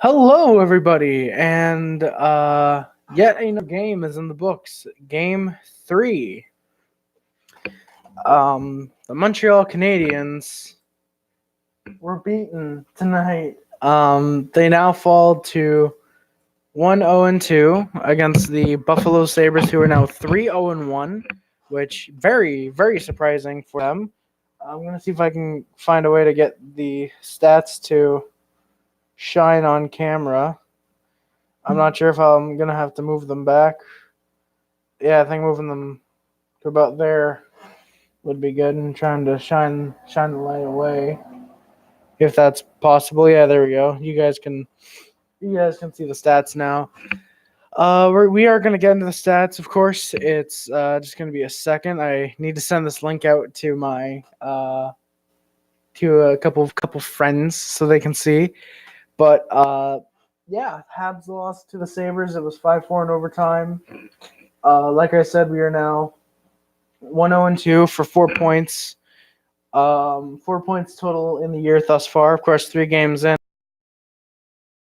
Hello, everybody, and yet another game is in the books. Game 3. The Montreal Canadiens were beaten tonight. They now fall to 1-0-2 against the Buffalo Sabres, who are now 3-0-1, which very, very surprising for them. I'm gonna see if I can find a way to get the stats to shine on camera. I'm not sure if I'm gonna have to move them back. Yeah, I think moving them to about there would be good, and trying to shine the light away if that's possible. Yeah, there we go. You guys can see the stats now. We are gonna get into the stats. Of course, it's just gonna be a second. I need to send this link out to my to a couple friends so they can see. But yeah, Habs lost to the Sabres. It was 5-4 in overtime. Like I said, we are now 1-0-2 for 4 points. 4 points total in the year thus far. Of course, 3 games in.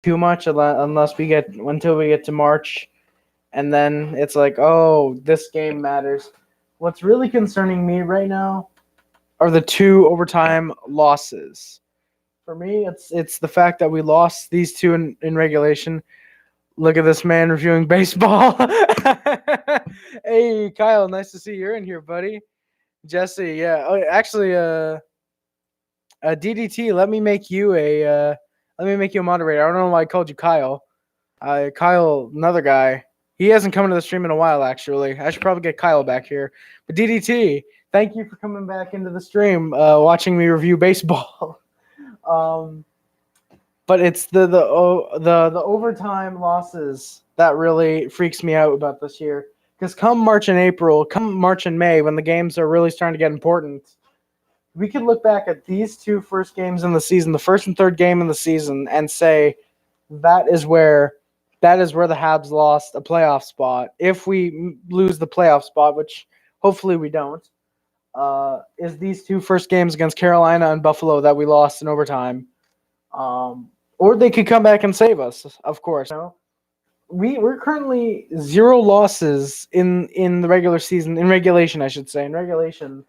Too much unless we get until we get to March, and then it's like, oh, this game matters. What's really concerning me right now are the 2 overtime losses. For me, it's the fact that we lost these 2 in regulation. Look at this man reviewing baseball. Hey, Kyle, nice to see you're in here, buddy. Jesse, yeah. Oh, actually, DDT, let me make you a moderator. I don't know why I called you Kyle. Kyle, another guy. He hasn't come to the stream in a while, actually. I should probably get Kyle back here. But DDT, thank you for coming back into the stream, watching me review baseball. But it's the overtime losses that really freaks me out about this year. Because come March and May, when the games are really starting to get important, we could look back at these 2 first games in the season, the first and third game in the season, and say that is where the Habs lost a playoff spot. If we lose the playoff spot, which hopefully we don't, is these 2 first games against Carolina and Buffalo that we lost in overtime. Or they could come back and save us, of course. We're currently 0 losses in the regular season, in regulation, I should say. In regulation.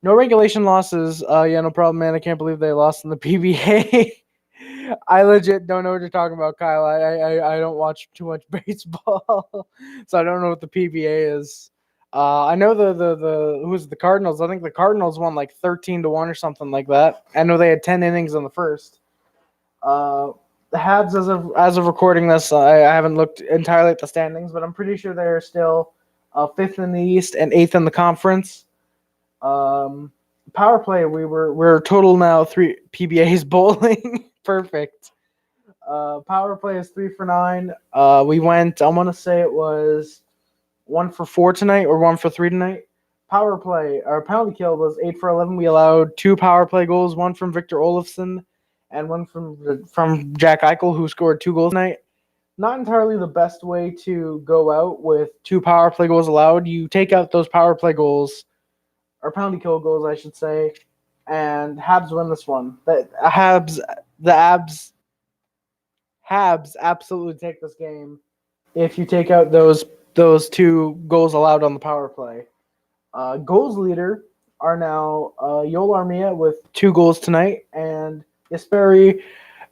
No regulation losses. Yeah, no problem, man. I can't believe they lost in the PBA. I legit don't know what you're talking about, Kyle. I don't watch too much baseball, so I don't know what the PBA is. I know the who's the Cardinals. I think the Cardinals won like 13-1 or something like that. I know they had 10 innings in the first. The Habs, as of recording this, I haven't looked entirely at the standings, but I'm pretty sure they're still 5th in the East and 8th in the conference. Power play, we're total now 3 PBAs bowling. Perfect. Power play is 3 for 9. We went, I want to say it was 1 for 4 tonight or 1 for 3 tonight. Power play, our penalty kill was 8 for 11. We allowed 2 power play goals, 1 from Victor Olofsson and 1 from Jack Eichel, who scored 2 goals tonight. Not entirely the best way to go out with 2 power play goals allowed. You take out those power play goals, or penalty kill goals, I should say, and Habs win this one. The Habs absolutely take this game if you take out those 2 goals allowed on the power play. Goals leader are now Joel Armia with 2 goals tonight, and Jesperi,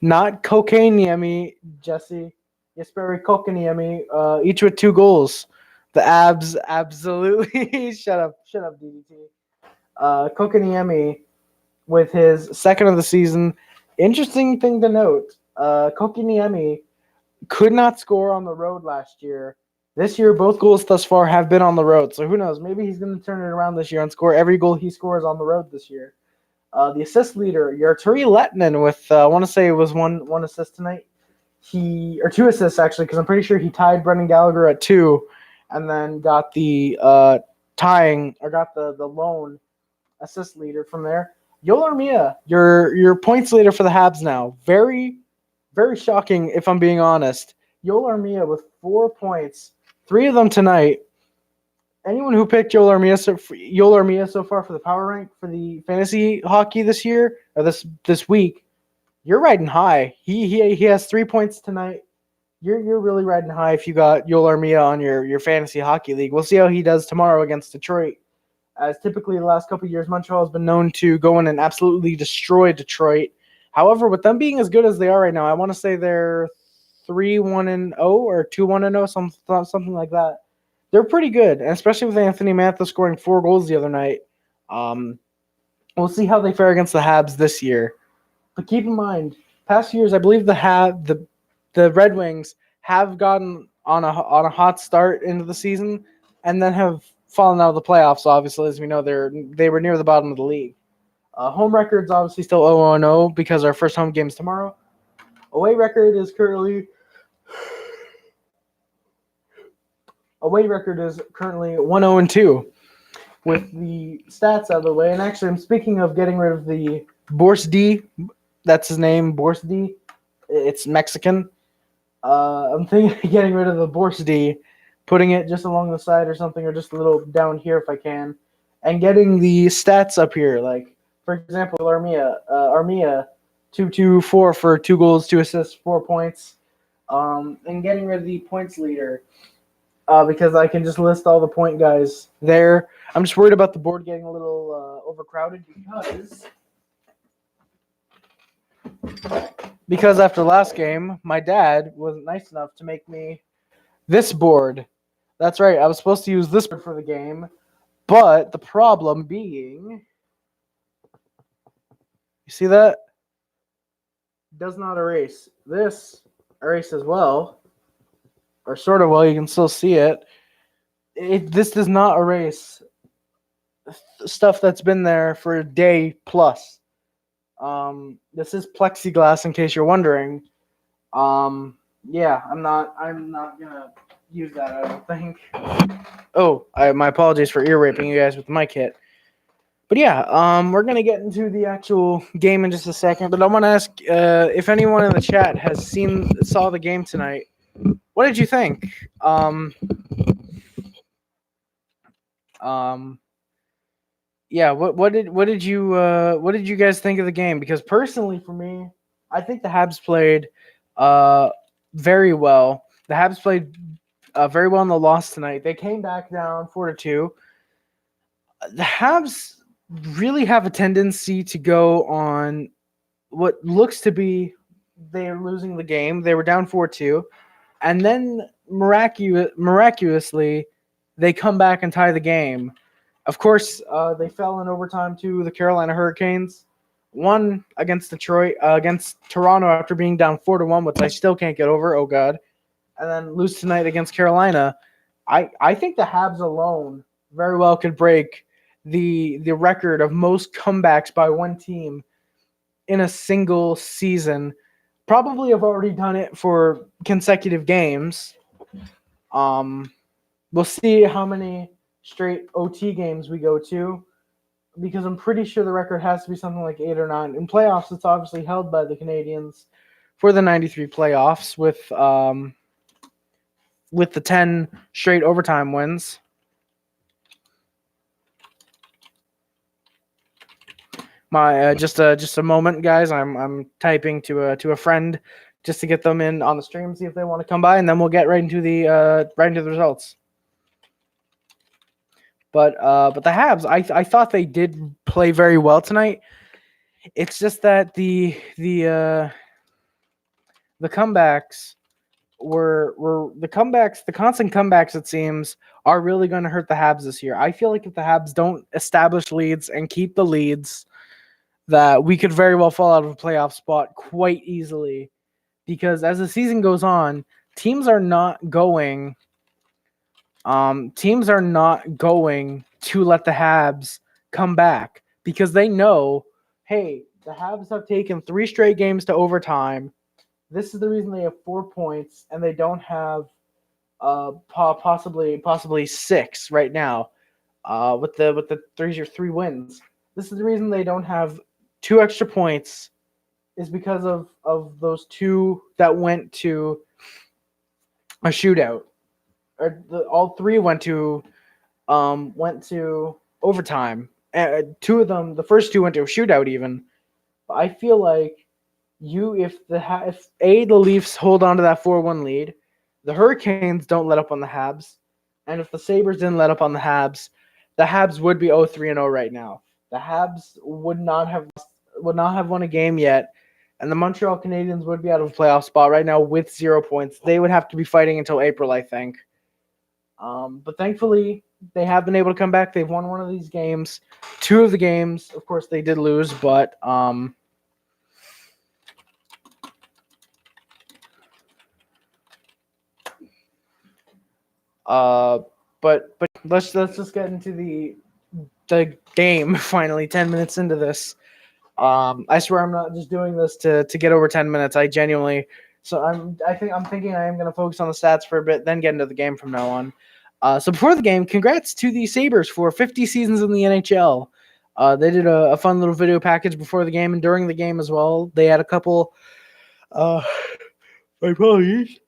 not Kotkaniemi, Jesse. Jesperi Kotkaniemi, each with 2 goals. The Abs absolutely shut up, DDT. Kotkaniemi with his 2nd of the season. Interesting thing to note: Kotkaniemi could not score on the road last year. This year, both goals thus far have been on the road. So who knows? Maybe he's going to turn it around this year and score every goal he scores on the road this year. The assist leader, Arturi Lettinen, with I want to say it was one assist tonight. Or 2 assists actually, because I'm pretty sure he tied Brendan Gallagher at 2, and then got the got the lone assist leader from there. Joel Armia, your points leader for the Habs now. Very, very shocking, if I'm being honest. Joel Armia with 4 points, 3 of them tonight. Anyone who picked Joel Armia so far for the power rank for the fantasy hockey this year or this week, you're riding high. He has 3 points tonight. You're really riding high if you got Yoel Armia on your fantasy hockey league. We'll see how he does tomorrow against Detroit. As typically the last couple of years, Montreal has been known to go in and absolutely destroy Detroit. However, with them being as good as they are right now, I want to say they're 3-1-0 or 2-1-0, something like that. They're pretty good, especially with Anthony Mantha scoring 4 goals the other night. We'll see how they fare against the Habs this year. But keep in mind, past years, I believe the Red Wings have gotten on a hot start into the season and then have fallen out of the playoffs. Obviously, as we know, they were near the bottom of the league. Home record's obviously still 0-0 because our first home game is tomorrow. Away record is currently 1-0-2 with the stats out of the way. And actually, I'm speaking of getting rid of the Borsdi. That's his name, Borsdi. It's Mexican. I'm thinking of getting rid of the Borsdi, putting it just along the side or something, or just a little down here if I can, and getting the stats up here. Like, for example, Armia 2-2-4 for 2 goals, 2 assists, 4 points, and getting rid of the points leader. Because I can just list all the point guys there. I'm just worried about the board getting a little overcrowded because after last game, my dad wasn't nice enough to make me this board. That's right, I was supposed to use this board for the game, but the problem being, you see that? Does not erase. This erase as well. Or sort of well, you can still see it. This does not erase stuff that's been there for a day plus. This is plexiglass, in case you're wondering. Yeah, I'm not gonna use that, I don't think. Oh, my apologies for ear raping you guys with the mic hit. But yeah, we're gonna get into the actual game in just a second. But I want to ask if anyone in the chat saw the game tonight. What did you think? Yeah. What did you guys think of the game? Because personally, for me, I think the Habs played very well. The Habs played very well in the loss tonight. They came back down 4-2. The Habs really have a tendency to go on what looks to be they're losing the game. They were down 4-2. And then miraculously, they come back and tie the game. Of course, they fell in overtime to the Carolina Hurricanes. Won against against Toronto after being down 4-1, which I still can't get over. Oh God! And then lose tonight against Carolina. I think the Habs alone very well could break the record of most comebacks by one team in a single season. Probably have already done it for consecutive games. We'll see how many straight OT games we go to, because I'm pretty sure the record has to be something like 8 or 9. In playoffs, it's obviously held by the Canadiens for the 93 playoffs with the 10 straight overtime wins. Just a moment, guys. I'm typing to a friend just to get them in on the stream, see if they want to come by, and then we'll get right into the results. But the Habs, I thought they did play very well tonight. It's just that the comebacks the constant comebacks, it seems, are really going to hurt the Habs this year. I feel like if the Habs don't establish leads and keep the leads, that we could very well fall out of a playoff spot quite easily, because as the season goes on, teams are not going to let the Habs come back, because they know, hey, the Habs have taken 3 straight games to overtime. This is the reason they have 4 points, and they don't have possibly 6 right now with the 3 wins. This is the reason they don't have 2 extra points, is because of those 2 that went to a shootout. All 3 went to overtime. 2 of them, the first 2 went to a shootout even. But I feel like if the Leafs hold on to that 4-1 lead, the Hurricanes don't let up on the Habs, and if the Sabres didn't let up on the Habs would be 0-3-0 right now. The Habs would not have won a game yet, and the Montreal Canadiens would be out of a playoff spot right now with 0 points. They would have to be fighting until April, I think. But thankfully, they have been able to come back. They've won one of these games. 2 of the games, of course, they did lose, but but let's just get into the game finally. 10 minutes into this. I swear I'm not just doing this to get over 10 minutes. I genuinely. So I'm thinking I am going to focus on the stats for a bit, then get into the game from now on. So before the game, congrats to the Sabres for 50 seasons in the NHL. They did a fun little video package before the game and during the game as well. They had a couple. My apologies.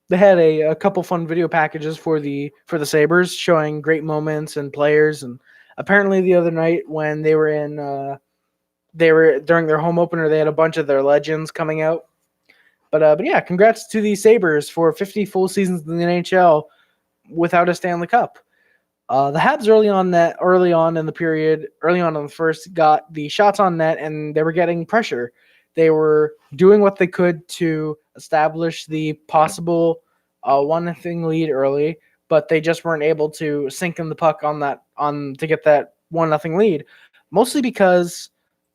They had a couple fun video packages for the Sabres showing great moments and players. And apparently the other night when they were during their home opener, they had a bunch of their legends coming out. But yeah, congrats to the Sabres for 50 full seasons in the NHL without a Stanley Cup. The Habs early on in the first, got the shots on net and they were getting pressure. They were doing what they could to establish the possible 1-0 lead early, but they just weren't able to sink in the puck to get that 1-0 lead. Mostly because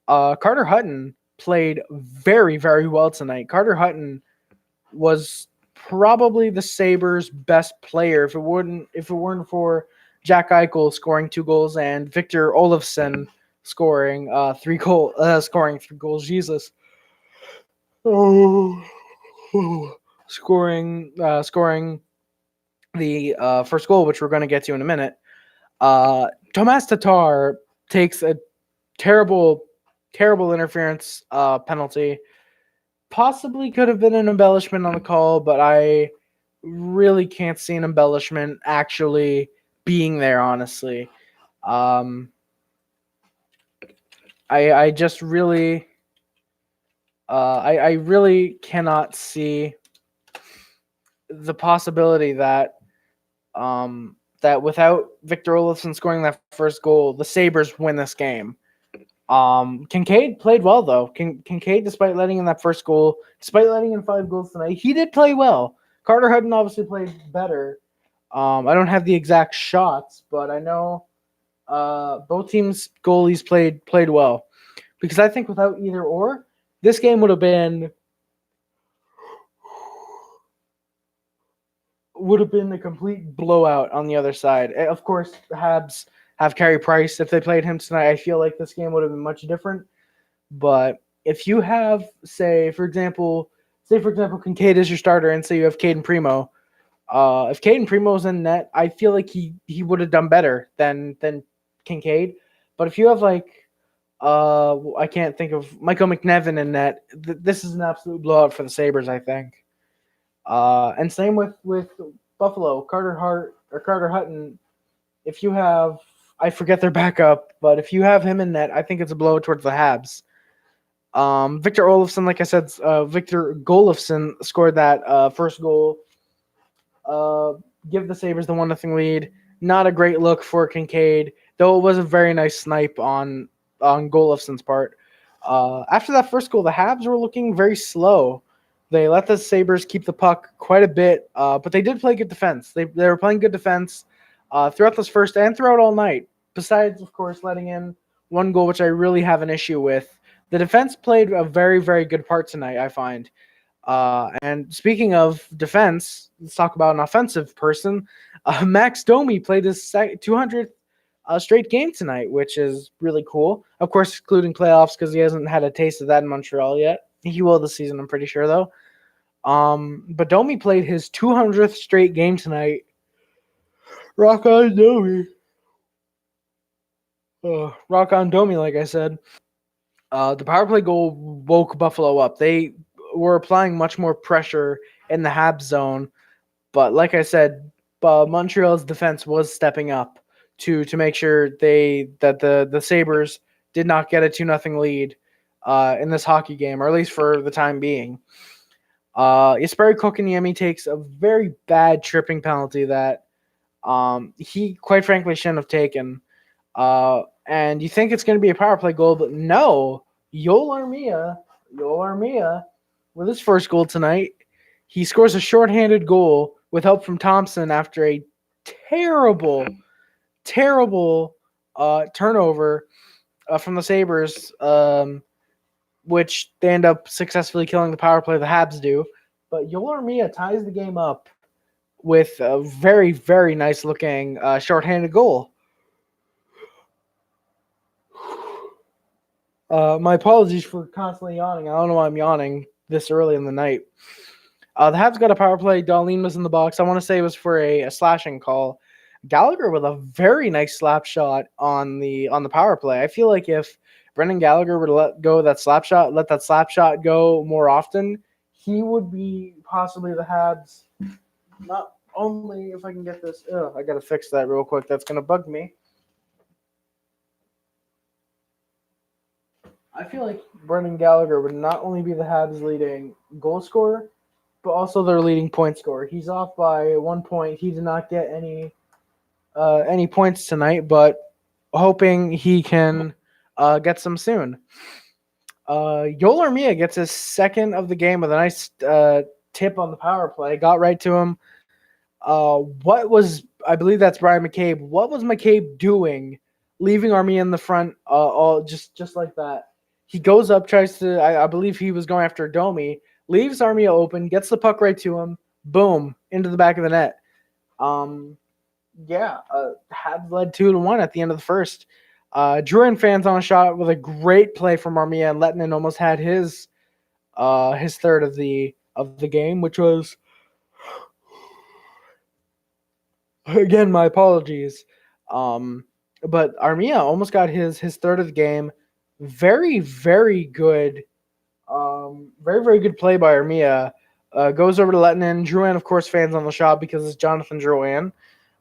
Carter Hutton played very, very well tonight. Carter Hutton was probably the Sabres' best player if it weren't for Jack Eichel scoring 2 goals and Victor Olofsson scoring 3 goals. Jesus. Scoring the first goal, which we're going to get to in a minute. Tomas Tatar takes a terrible interference penalty. Possibly could have been an embellishment on the call, but I really can't see an embellishment actually being there, honestly. I just really I really cannot see the possibility that without Victor Olofsson scoring that first goal, the Sabres win this game. Kincaid played well, though. Kincaid, despite letting in that first goal, despite letting in 5 goals tonight, he did play well. Carter Hutton obviously played better. I don't have the exact shots, but I know both teams' goalies played well. Because I think without either or, this game would have been a complete blowout on the other side. Of course, the Habs have Carey Price. If they played him tonight, I feel like this game would have been much different. But if you have, say for example, Kincaid is your starter, and say you have Caden Primo. If Caden Primo's in net, I feel like he would have done better than Kincaid. But if you have I can't think of Michael McNevin in net, this is an absolute blowout for the Sabres, I think. And same with Buffalo, Carter Hutton. If you have, I forget their backup, but if you have him in net, I think it's a blow towards the Habs. Victor Olofsson, like I said, Victor Golofsson scored that first goal. Give the Sabres the 1-0 lead. Not a great look for Kincaid, though it was a very nice snipe on Golofsson's part. After that first goal, the Habs were looking very slow. They let the Sabres keep the puck quite a bit, but they did play good defense. They were playing good defense throughout this first and throughout all night. Besides, of course, letting in 1 goal, which I really have an issue with. The defense played a very, very good part tonight, I find. And speaking of defense, let's talk about an offensive person. Max Domi played his 200th straight game tonight, which is really cool. Of course, excluding playoffs because he hasn't had a taste of that in Montreal yet. He will this season, I'm pretty sure, though. But Domi played his 200th straight game tonight. Rock on Domi. Rock on Domi, like I said. The power play goal woke Buffalo up. They were applying much more pressure in the Habs zone. But like I said, Montreal's defense was stepping up to make sure that the Sabres did not get a 2-0 lead. in this hockey game, or at least for the time being. Jesperi Kotkaniemi takes a very bad tripping penalty that he quite frankly shouldn't have taken. And you think it's going to be a power play goal, but no. Armia, with his first goal tonight, he scores a shorthanded goal with help from Thompson after a terrible turnover from the Sabres, which they end up successfully killing the power play. The Habs do. But Armia ties the game up with a very, very nice looking shorthanded goal. My apologies for constantly yawning. I don't know why I'm yawning this early in the night. The Habs got a power play. Darlene was in the box. I want to say it was for a slashing call. Gallagher with a very nice slap shot on the power play. I feel like if Brendan Gallagher were to let that slap shot go more often, he would be possibly the Habs. Not only if I can get this. I got to fix that real quick. That's going to bug me. I feel like Brendan Gallagher would not only be the Habs' leading goal scorer, but also their leading point scorer. He's off by 1 point. He did not get any points tonight, but hoping he can get some soon. Armia gets his second of the game with a nice tip on the power play. Got right to him. I believe that's Brian McCabe. What was McCabe doing, leaving Armia in the front all just like that? He goes up, tries to, I believe he was going after Domi, leaves Armia open, gets the puck right to him, boom, into the back of the net. Habs led 2-1 at the end of the first. Druin fans on a shot with a great play from Armia, and Lettinen almost had his third of the game, which was, again, my apologies. But Armia almost got his third of the game. Very, very good. Very, very good play by Armia. Goes over to Lettinen. Drouin, of course, fans on the shot because it's Jonathan Drouin.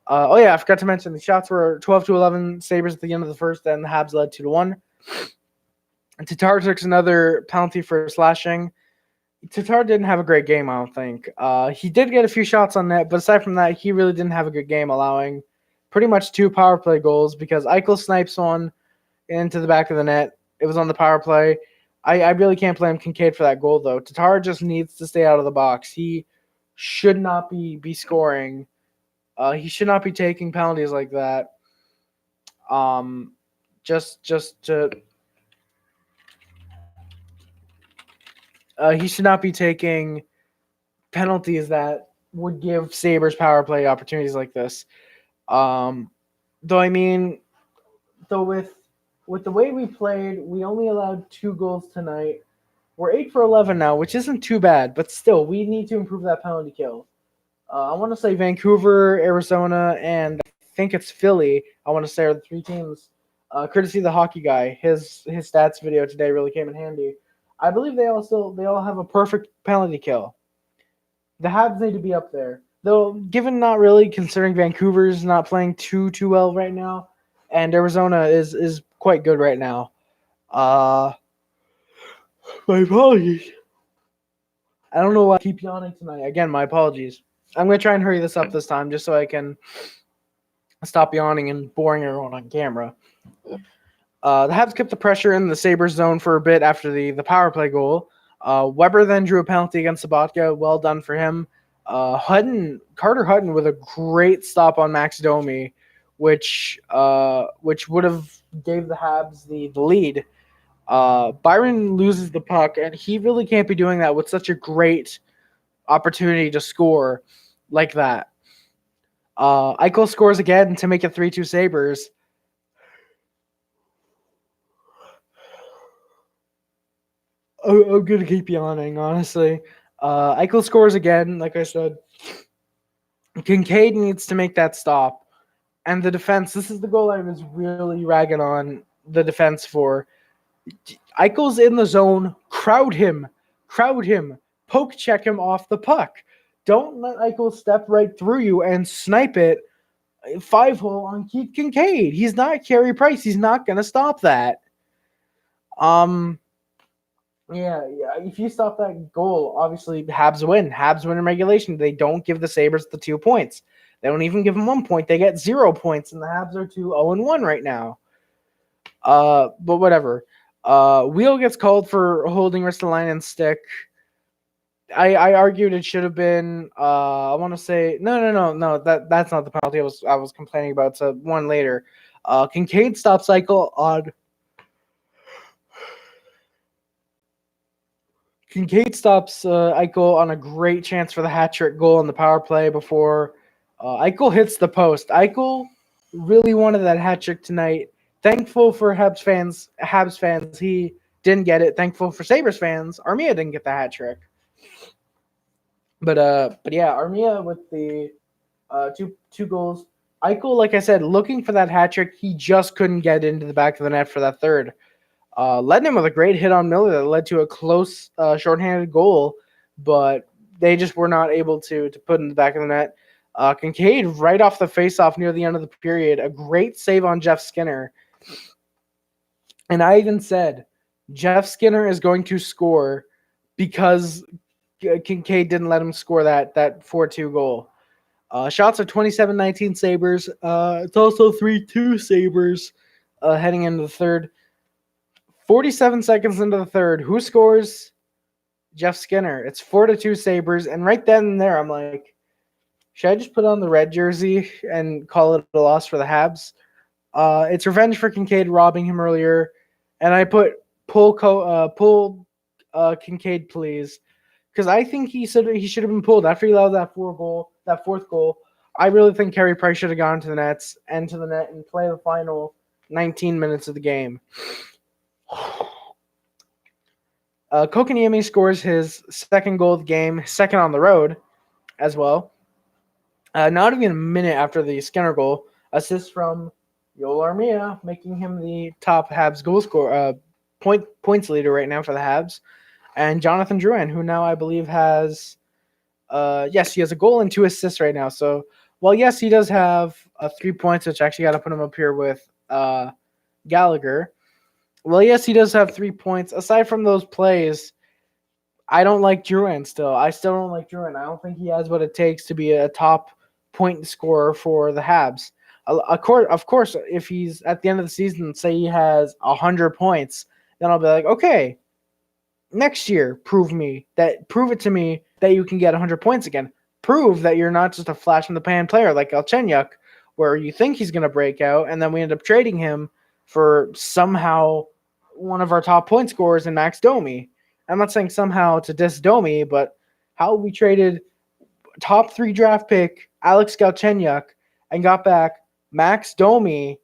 I forgot to mention the shots were 12-11 Sabres at the end of the first, and the Habs led 2-1. Tatar took another penalty for slashing. Tatar didn't have a great game, I don't think. He did get a few shots on net, but aside from that, he really didn't have a good game, allowing pretty much 2 power play goals because Eichel snipes one into the back of the net. It was on the power play. I really can't blame Kincaid for that goal, though. Tatar just needs to stay out of the box. He should not be scoring. He should not be taking penalties like that. He should not be taking penalties that would give Sabres power play opportunities like this. With the way we played, we only allowed 2 goals tonight. We're 8 for 11 now, which isn't too bad, but still, we need to improve that penalty kill. I want to say Vancouver, Arizona, and I think it's Philly. I want to say are the 3 teams. Courtesy of the hockey guy, his stats video today really came in handy. I believe they all have a perfect penalty kill. The Habs need to be up there, though. Given not really considering Vancouver's not playing too well right now, and Arizona is quite good right now. My apologies. I don't know why I keep yawning tonight. Again, my apologies. I'm going to try and hurry this up this time just so I can stop yawning and boring everyone on camera. The Habs kept the pressure in the Sabres zone for a bit after the power play goal. Weber then drew a penalty against Sabatka. Well done for him. Carter Hutton with a great stop on Max Domi, which would have gave the Habs the lead. Byron loses the puck, and he really can't be doing that with such a great opportunity to score like that. Eichel scores again to make it 3-2 Sabres. I'm going to keep yawning, honestly. Eichel scores again, like I said. Kincaid needs to make that stop. And the defense, this is the goal I was really ragging on the defense for. Eichel's in the zone. Crowd him. Poke check him off the puck. Don't let Eichel step right through you and snipe it 5-hole on Keith Kincaid. He's not Carey Price. He's not going to stop that. Yeah. If you stop that goal, obviously Habs win. Habs win in regulation. They don't give the Sabres the 2 points. They don't even give them 1 point. They get 0 points, and the Habs are 2-0-1 right now. But whatever. Wheel gets called for holding Ristolainen's stick. I argued it should have been. I want to say no. That's not the penalty I was complaining about. It's one later. Kincaid stops cycle on. Kincaid stops Eichel on a great chance for the hat trick goal in the power play before Eichel hits the post. Eichel really wanted that hat trick tonight. Thankful for Habs fans, he didn't get it. Thankful for Sabres fans, Armia didn't get the hat trick. But yeah, Armia with the two goals. Eichel, like I said, looking for that hat trick, he just couldn't get into the back of the net for that third. Led him with a great hit on Miller that led to a close shorthanded goal, but they just were not able to put in the back of the net. Kincaid right off the faceoff near the end of the period, a great save on Jeff Skinner. And I even said, Jeff Skinner is going to score because Kincaid didn't let him score that 4-2 goal. Shots are 27-19 Sabres. It's also 3-2 Sabres heading into the third. 47 seconds into the third. Who scores? Jeff Skinner. It's 4-2 Sabres. And right then and there, I'm like, should I just put on the red jersey and call it a loss for the Habs? It's revenge for Kincaid robbing him earlier. And I put pull Kincaid, please. Because I think he should have been pulled after he allowed that fourth goal. I really think Carey Price should have gone to the net and play the final 19 minutes of the game. Kotkaniemi scores his second goal of the game, second on the road as well. Not even a minute after the Skinner goal, assist from Yoel Armia, making him the top Habs goal scorer, points leader right now for the Habs. And Jonathan Drouin, who now I believe has, he has a goal and 2 assists right now. So, well, yes, he does have 3 points, which I actually got to put him up here with Gallagher. Well, yes, he does have 3 points. Aside from those plays, I don't like Drouin still. I still don't like Drouin. I don't think he has what it takes to be a top point scorer for the Habs. Of course, if he's at the end of the season, say he has 100 points, then I'll be like, okay, next year, prove it to me that you can get 100 points again. Prove that you're not just a flash in the pan player like Galchenyuk, where you think he's going to break out, and then we end up trading him for somehow one of our top point scorers in Max Domi. I'm not saying somehow to diss Domi, but how we traded top 3 draft pick Alex Galchenyuk and got back Max Domi.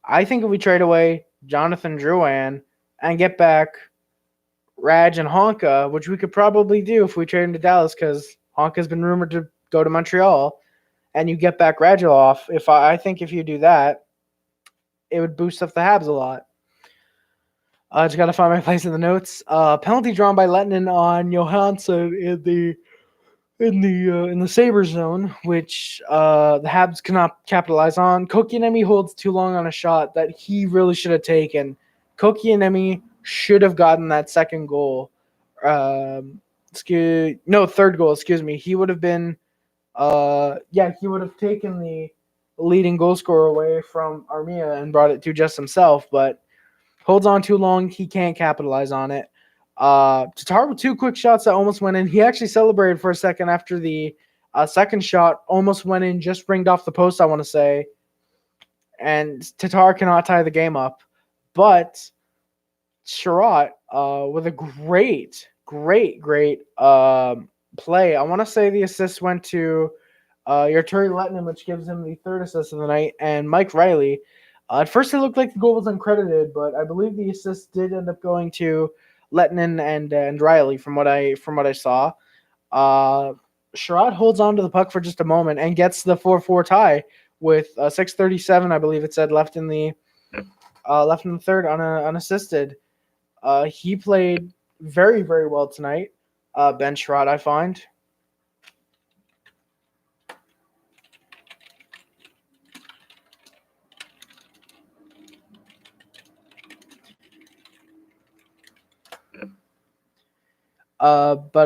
I think if we trade away Jonathan Drouin and get back Raj and Honka, which we could probably do if we trade him to Dallas, because Honka's been rumored to go to Montreal, and you get back Radulov. I think if you do that, it would boost up the Habs a lot. I just got to find my place in the notes. Penalty drawn by Lettinen on Johansson in the Sabres zone, which the Habs cannot capitalize on. Kotkaniemi holds too long on a shot that he really should have taken. Kotkaniemi should have gotten that second goal. Third goal. Excuse me. He would have been. He would have taken the leading goal scorer away from Armia and brought it to just himself, but holds on too long. He can't capitalize on it. Tatar with 2 quick shots that almost went in. He actually celebrated for a second after the second shot almost went in, just ringed off the post, I want to say. And Tatar cannot tie the game up. But Chiarot with a great play. I want to say the assist went to Arturi Lettinen, which gives him the 3rd assist of the night, and Mike Riley. At first, it looked like the goal was uncredited, but I believe the assist did end up going to Lettinen and Riley from what I saw. Chiarot holds on to the puck for just a moment and gets the 4-4 tie with 6:37, I believe it said, left in the third unassisted. He played very, very well tonight. Ben Chiarot, I find. Sorry.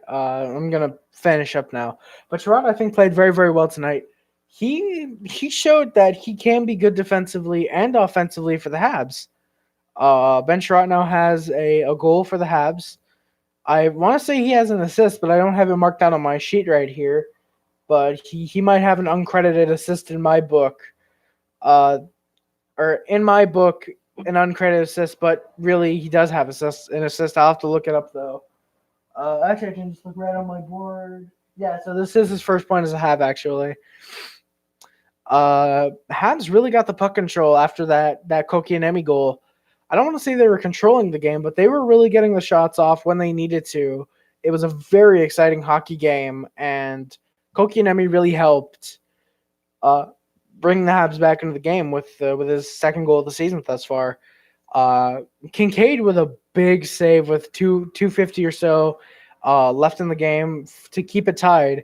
I'm gonna finish up now. But Chiarot, I think, played very, very well tonight. He showed that he can be good defensively and offensively for the Habs. Ben Chiarot now has a goal for the Habs. I want to say he has an assist, but I don't have it marked down on my sheet right here. But he might have an uncredited assist in my book. Or in my book, an uncredited assist, but really he does have an assist. I'll have to look it up though. Actually, I can just look right on my board. Yeah, so this is his first point as a Hab, actually. Habs really got the puck control after that Kotkaniemi goal. I don't want to say they were controlling the game, but they were really getting the shots off when they needed to. It was a very exciting hockey game, and Kotkaniemi really helped bring the Habs back into the game with his second goal of the season thus far. Kincaid with a big save with 250 or so left in the game to keep it tied.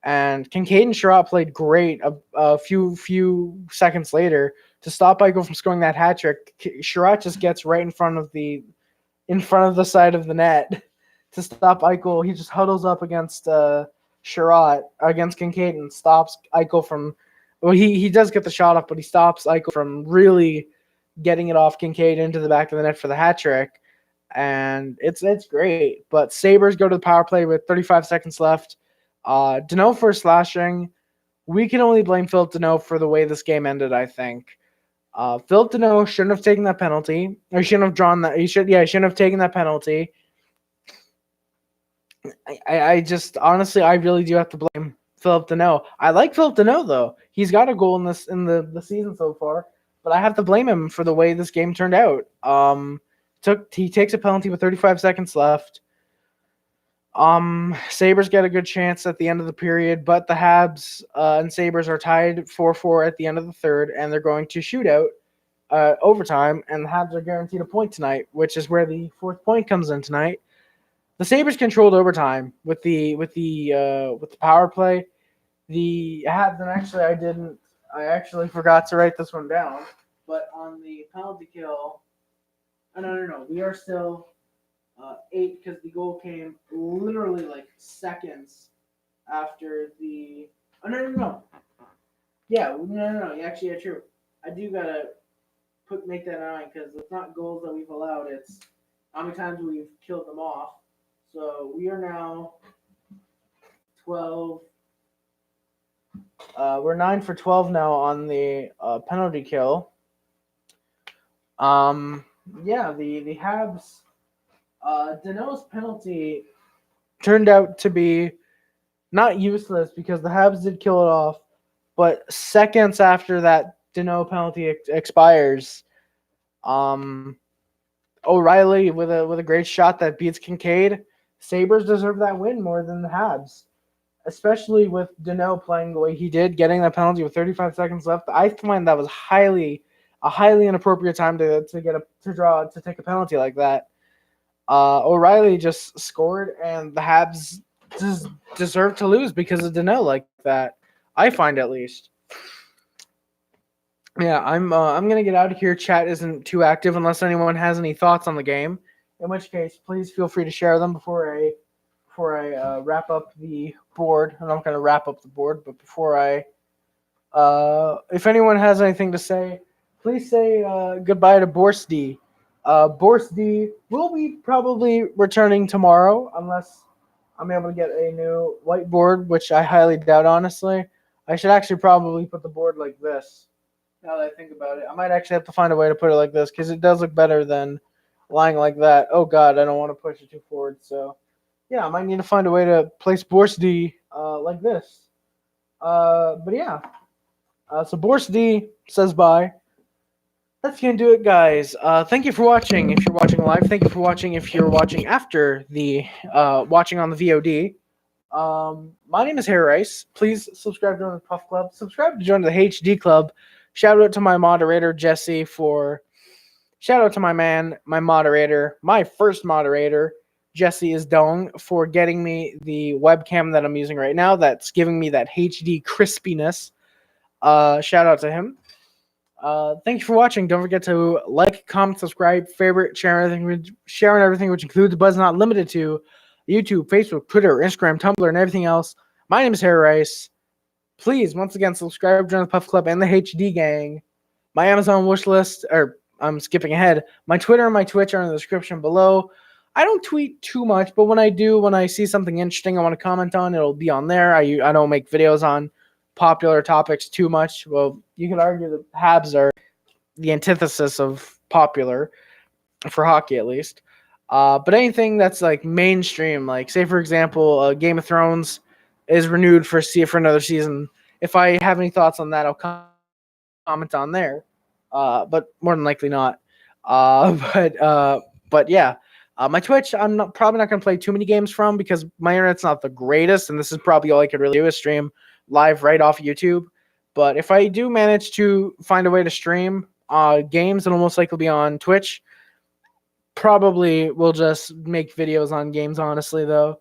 And Kincaid and Chiarot played great a few seconds later to stop Eichel from scoring that hat trick. Chiarot just gets right in front of the side of the net to stop Eichel. He just huddles up against Chiarot against Kincaid and stops Eichel from. Well, he does get the shot off, but he stops Eichel from really getting it off Kincaid into the back of the net for the hat trick. And it's great. But Sabres go to the power play with 35 seconds left. Deneau for slashing. We can only blame Philip Deneau for the way this game ended, I think. Philip Deneau shouldn't have taken that penalty. Or shouldn't have drawn that. He shouldn't have taken that penalty. I just honestly I really do have to blame Philip Deneau. I like Philip Deneau though. He's got a goal in the season so far, but I have to blame him for the way this game turned out. He takes a penalty with 35 seconds left. Sabres get a good chance at the end of the period, but the Habs and Sabres are tied 4-4 at the end of the third, and they're going to shoot out overtime, and the Habs are guaranteed a point tonight, which is where the fourth point comes in tonight. The Sabres controlled overtime with the power play. The Habs, and actually I actually forgot to write this one down, but on the penalty kill, no, we are still 8 because the goal came literally like seconds after the. Oh no. Yeah, no. Actually, yeah, true. I do gotta make that 9 because it's not goals that we've allowed. It's how many times we've killed them off. So we are now 12. We're 9 for 12 now on the penalty kill. Yeah, the Habs. Deneau's penalty turned out to be not useless because the Habs did kill it off, but seconds after that Deneau penalty expires, O'Reilly with a great shot that beats Kincaid. Sabres deserve that win more than the Habs, especially with Deneau playing the way he did, getting that penalty with 35 seconds left. I find that was a highly inappropriate time to take a penalty like that. O'Reilly just scored, and the Habs deserve to lose because of Deneau like that. I find, at least. Yeah, I'm gonna get out of here. Chat isn't too active unless anyone has any thoughts on the game. In which case, please feel free to share them before I wrap up the board. I'm not gonna wrap up the board, but before I, if anyone has anything to say, please say goodbye to Borsdy. Borsdy will be probably returning tomorrow unless I'm able to get a new whiteboard, which I highly doubt, honestly. I should actually probably put the board like this. Now that I think about it, I might actually have to find a way to put it like this because it does look better than lying like that. Oh God, I don't want to push it too forward. So yeah, I might need to find a way to place Borsdy like this. But yeah, so Borsdy says bye. That's gonna do it, guys. Thank you for watching. If you're watching live, thank you for watching. If you're watching after the watching on the VOD. My name is Harry Rice. Please subscribe to the Puff Club. Subscribe to join the HD Club. Shout out to my moderator Jesse shout out to my moderator, my first moderator, Jesse is Dong, for getting me the webcam that I'm using right now. That's giving me that HD crispiness. Shout out to him. Thank you for watching. Don't forget to like, comment, subscribe, favorite, share everything, which includes but is not limited to YouTube, Facebook, Twitter, Instagram, Tumblr, and everything else. My name is Harry Rice. Please, once again, subscribe, join the Puff Club and the HD Gang. My Amazon wish list, or I'm skipping ahead. My Twitter and my Twitch are in the description below. I don't tweet too much, but when I do, when I see something interesting I want to comment on, it'll be on there. I don't make videos on popular topics too much. Well, you could argue that Habs are the antithesis of popular for hockey, at least. But anything that's like mainstream, like say for example, Game of Thrones is renewed for another season. If I have any thoughts on that, I'll comment on there. But more than likely not. But yeah. My Twitch, probably not going to play too many games from because my internet's not the greatest, and this is probably all I could really do is stream live right off YouTube. But if I do manage to find a way to stream games, it'll most likely be on Twitch. Probably will just make videos on games, honestly, though.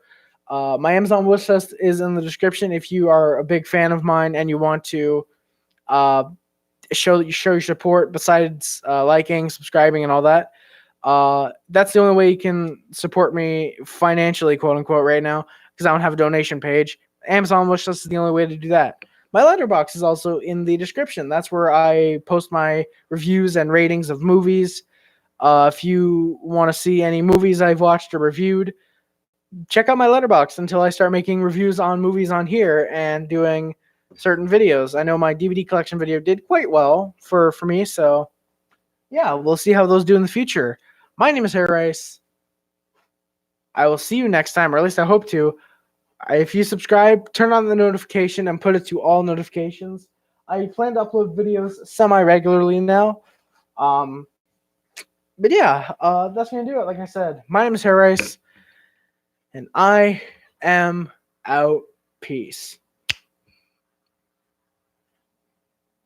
My Amazon wish list is in the description if you are a big fan of mine and you want to show your support besides liking, subscribing, and all that. That's the only way you can support me financially, quote unquote, right now, because I don't have a donation page. Amazon wishlist is the only way to do that. My letterbox is also in the description. That's where I post my reviews and ratings of movies. If you want to see any movies I've watched or reviewed, check out my letterbox until I start making reviews on movies on here and doing certain videos. I know my DVD collection video did quite well for me, so yeah, we'll see how those do in the future. My name is Harry Rice. I will see you next time, or at least I hope to. If you subscribe, turn on the notification and put it to all notifications. I plan to upload videos semi-regularly now. But yeah, that's going to do it. Like I said, my name is Harry Rice, and I am out. Peace.